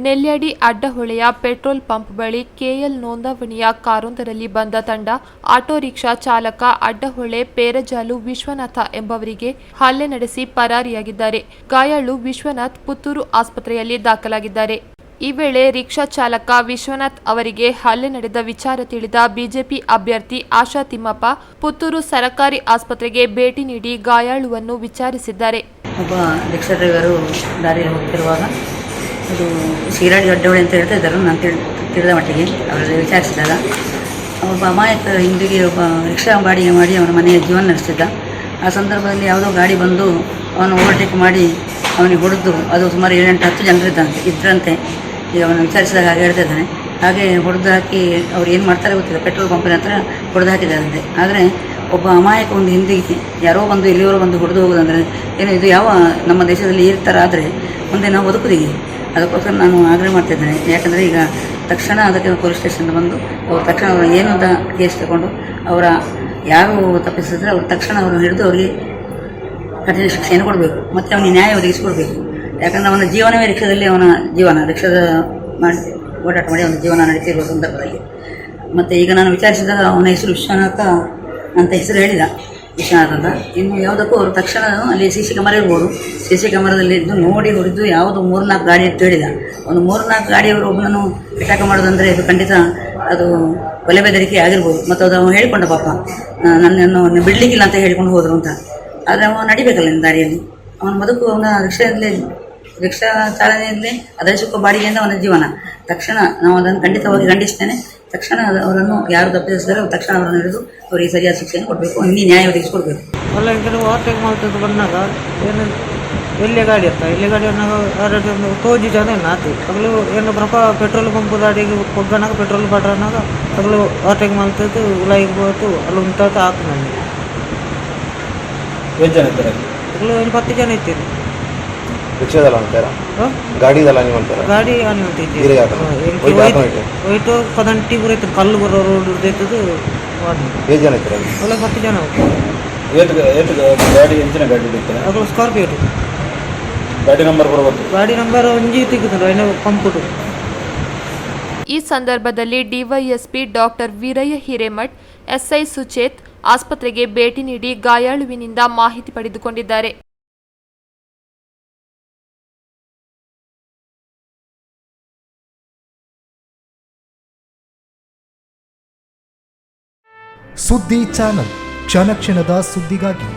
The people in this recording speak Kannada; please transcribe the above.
ನೆಲ್ಯಾಡಿ ಅಡ್ಡಹೊಳೆಯ ಪೆಟ್ರೋಲ್ ಪಂಪ್ ಬಳಿ ಕೆಎಲ್ ನೋಂದಾವಣಿಯ ಕಾರೊಂದರಲ್ಲಿ ಬಂದ ತಂಡ ಆಟೋ ರಿಕ್ಷಾ ಚಾಲಕ ಅಡ್ಡಹೊಳೆ ಪೇರಜಾಲು ವಿಶ್ವನಾಥ ಎಂಬವರಿಗೆ ಹಲ್ಲೆ ನಡೆಸಿ ಪರಾರಿಯಾಗಿದ್ದಾರೆ. ಗಾಯಾಳು ವಿಶ್ವನಾಥ್ ಪುತ್ತೂರು ಆಸ್ಪತ್ರೆಯಲ್ಲಿ ದಾಖಲಾಗಿದ್ದಾರೆ. ಈ ವೇಳೆ ರಿಕ್ಷಾ ಚಾಲಕ ವಿಶ್ವನಾಥ್ ಅವರಿಗೆ ಹಲ್ಲೆ ನಡೆದ ವಿಚಾರ ತಿಳಿದ ಬಿಜೆಪಿ ಅಭ್ಯರ್ಥಿ ಆಶಾ ತಿಮ್ಮಪ್ಪ ಪುತ್ತೂರು ಸರಕಾರಿ ಆಸ್ಪತ್ರೆಗೆ ಭೇಟಿ ನೀಡಿ ಗಾಯಾಳುವನ್ನು ವಿಚಾರಿಸಿದ್ದಾರೆ. ಒಬ್ಬ ರಿಕ್ಷಾ ಡ್ರೈವರು ದಾರಿಯಲ್ಲಿ ಹೋಗ್ತಿರುವಾಗ ಅದು ಶಿರಾಡಿ ಅಡ್ಡಹೊಳೆ ಅಂತ ಹೇಳ್ತಾ ಇದ್ದರು. ನಾನು ತಿಳಿದ ಮಟ್ಟಿಗೆ ಅವರಲ್ಲಿ ವಿಚಾರಿಸಿದಾಗ ಒಬ್ಬ ಅಮಾಯಕ ಹಿಂದಿಗೆ ಒಬ್ಬ ರಿಕ್ಷಾ ಬಾಡಿಗೆ ಮಾಡಿ ಅವನ ಮನೆಯ ಜೀವನ ನಡೆಸ್ತಿದ್ದ. ಆ ಸಂದರ್ಭದಲ್ಲಿ ಯಾವುದೋ ಗಾಡಿ ಬಂದು ಅವನು ಓವರ್ಟೇಕ್ ಮಾಡಿ ಅವನಿಗೆ ಹೊಡೆದು, ಅದು ಸುಮಾರು 7-8-10 ಜನರು ಇದ್ರಂತೆ. ಈಗ ಅವನು ವಿಚಾರಿಸಿದಾಗ ಹಾಗೆ ಹೇಳ್ತಾ ಇದ್ದಾನೆ. ಹಾಗೆ ಹೊಡೆದು ಹಾಕಿ ಅವ್ರು ಏನು ಮಾಡ್ತಾರೆ ಗೊತ್ತಿಲ್ಲ, ಪೆಟ್ರೋಲ್ ಪಂಪಿನ ಹತ್ರ ಹೊಡೆದು ಹಾಕಿದ್ದಾರಂತೆ. ಆದರೆ ಒಬ್ಬ ಅಮಾಯಕ ಒಂದು ಹಿಂದಿಗೆ ಯಾರೋ ಬಂದು ಇಲ್ಲಿಯವರು ಬಂದು ಹೊಡೆದು ಹೋಗೋದಂದರೆ ಏನು, ಇದು ಯಾವ ನಮ್ಮ ದೇಶದಲ್ಲಿ ಈ ಥರ ಆದರೆ ಮುಂದೆ ನಾವು ಬದುಕುದಿಗೆ. ಅದಕ್ಕೋಸ್ಕರ ನಾನು ಆಗ್ರಹ ಮಾಡ್ತಿದ್ದೇನೆ. ಯಾಕಂದರೆ ಈಗ ತಕ್ಷಣ ಅದಕ್ಕೆ ಪೊಲೀಸ್ ಸ್ಟೇಷನ್ ಬಂದು ಅವರು ತಕ್ಷಣ ಅವರು ಏನು ಅಂತ ಕೇಸ್ ತಗೊಂಡು ಅವರ ಯಾರು ತಪ್ಪಿಸಿದ್ರೆ ಅವ್ರು ತಕ್ಷಣ ಅವ್ರನ್ನ ಹಿಡಿದು ಅವರಿಗೆ ಕಠಿಣ ಶಿಕ್ಷೆಯನ್ನು ಕೊಡಬೇಕು ಮತ್ತು ಅವನಿಗೆ ನ್ಯಾಯ ಒದಗಿಸಿಕೊಡ್ಬೇಕು. ಯಾಕಂದರೆ ಅವನ ಜೀವನವೇ ರಿಕ್ಷಾದಲ್ಲಿ, ಅವನ ಜೀವನ ರಿಕ್ಷಾದ ಮಾಡಿ ಓಡಾಟ ಮಾಡಿ ಅವನ ಜೀವನ ನಡೀತಿರುವ ಸಂದರ್ಭದಲ್ಲಿ. ಮತ್ತು ಈಗ ನಾನು ವಿಚಾರಿಸಿದಾಗ ಅವನ ಹೆಸರು ವಿಶ್ವನಾಥ ಅಂತ ಹೆಸರು ಹೇಳಿದ, ವಿಶ್ವನಾಥ್ ಅಂತ. ಇನ್ನು ಯಾವುದಕ್ಕೂ ಅವರು ತಕ್ಷಣ ಅಲ್ಲಿ CC ಕ್ಯಾಮರಾ ಇರ್ಬೋದು, CC ಕ್ಯಾಮರಾದಲ್ಲಿದ್ದು ನೋಡಿ ಹೊಡೆದು ಯಾವುದು 3-4 ಗಾಡಿ ಇಟ್ಟು ಹೇಳಿದ. ಒಂದು 3-4 ಗಾಡಿಯವರು ಒಬ್ಬನನ್ನು ಅಟ್ಯಾಕ್ ಮಾಡೋದಂದರೆ ಇದು ಖಂಡಿತ ಅದು ಕೊಲೆ ಬೆದರಿಕೆ ಆಗಿರ್ಬೋದು. ಮತ್ತು ಅದು ಅವನು ಹೇಳಿಕೊಂಡ, ಪಾಪ ನನ್ನನ್ನು ಬಿಡಲಿಕ್ಕಿಲ್ಲ ಅಂತ ಹೇಳಿಕೊಂಡು ಹೋದರು ಅಂತ. ಆದರೆ ಅವನು ನಡಿಬೇಕಲ್ಲ ನಿಮ್ಮ ದಾರಿಯಲ್ಲಿ, ಅವನ ಬದುಕು ಅವನ ರಿಕ್ಷಾ ಚಾಲನೆಯಲ್ಲಿ ಅದರ ಸುಖ ಬಾಡಿಗೆಯಿಂದ ಅವನ ಜೀವನ. ತಕ್ಷಣ ನಾವು ಅದನ್ನು ಖಂಡಿತವಾಗಿ ಖಂಡಿಸ್ತೇನೆ. ತಕ್ಷಣ ಅವರನ್ನು ಯಾರು ತಪ್ಪಿಸಿದರೆ ತಕ್ಷಣ ಅವರನ್ನು ಹಿಡಿದು ಅವರಿಗೆ ಸರಿಯಾದ ಶಿಕ್ಷೆಯನ್ನು ಕೊಡಬೇಕು, ಇನ್ನೂ ನ್ಯಾಯ ಒದಗಿಸಿಕೊಡ್ಬೇಕು. ಅಲ್ಲ, ಹಿಂಗೆ ಓವರ್ಟೇಕ್ ಮಾಡ್ತಿದ್ದು ಬಂದಾಗ ಏನು ಎಲ್ಲಿ ಗಾಡಿ ಇರ್ತಾ, ಇಲ್ಲಿ ಗಾಡಿ ಅನ್ನಾಗ ಒಂದು ತೋಜಿ ಜನ ಆತು ಅಗಲು ಏನು ಬರಪ್ಪ ಪೆಟ್ರೋಲ್ ಪಂಪ್ ಗಾಡಿಗೆ ಕೊಗ್ಗನಾಗ ಪೆಟ್ರೋಲ್ ಬಾಟ್ರನಾಗ ಅಗಲು ಓವರ್ಟೇಕ್ ಮಾಡ್ತಿದ್ದು ಉಲಾಯಿಗೆ ಹೋಯ್ತು ಅಲ್ಲಿ ಉಂಟಾತ ಆತು. ನನಗೆ ಅಗಲು ಏನು 10 ಜನ ಇರ್ತೀರಿ. ರಿಕ್ಷಾದಲ್ಲ ಅಂತಾರ, ಗಾಡಿದಲ್ಲ ನೀವು ಅಂತಾರ, ಗಾಡಿ ಅಲ್ಲಿ ಹೊಂಟಿದ್ದೀವಿ ಹೋಯ್ತು ಪದಂಟಿ ಬರೈತೆ ಕಲ್ಲು ಬರೋ ರೋಡ್ ಇರ್ತೈತದು. ಎಷ್ಟು ಜನ ಇರ್ತಾರೆ? ಅಲ್ಲ 10 ಜನ ಗಾಡಿ ಎಂಚಿನ ಗಾಡಿ ಇರ್ತಾರೆ? ಅಗಲು ಸ್ಕಾರ್ಪಿಯೋ ಗಾಡಿ ನಂಬರ್ ಬರಬಹುದು, ಗಾಡಿ ನಂಬರ್ ಒಂಜಿ ತೆಗಿತಾರೆ ಏನೋ ಪಂಪುಟು. ಈ ಸಂದರ್ಭದಲ್ಲಿ DYSP doctor Veerayya Hiremath, SI ಸುಚೇತ್ ಆಸ್ಪತ್ರೆಗೆ ಭೇಟಿ ನೀಡಿ ಗಾಯಾಳುವಿನಿಂದ ಮಾಹಿತಿ ಪಡೆದುಕೊಂಡಿದ್ದಾರೆ. ಸುದ್ದಿ ಚಾನಲ್, ಕ್ಷಣ ಕ್ಷಣದ ಸುದ್ದಿಗಾಗಿ.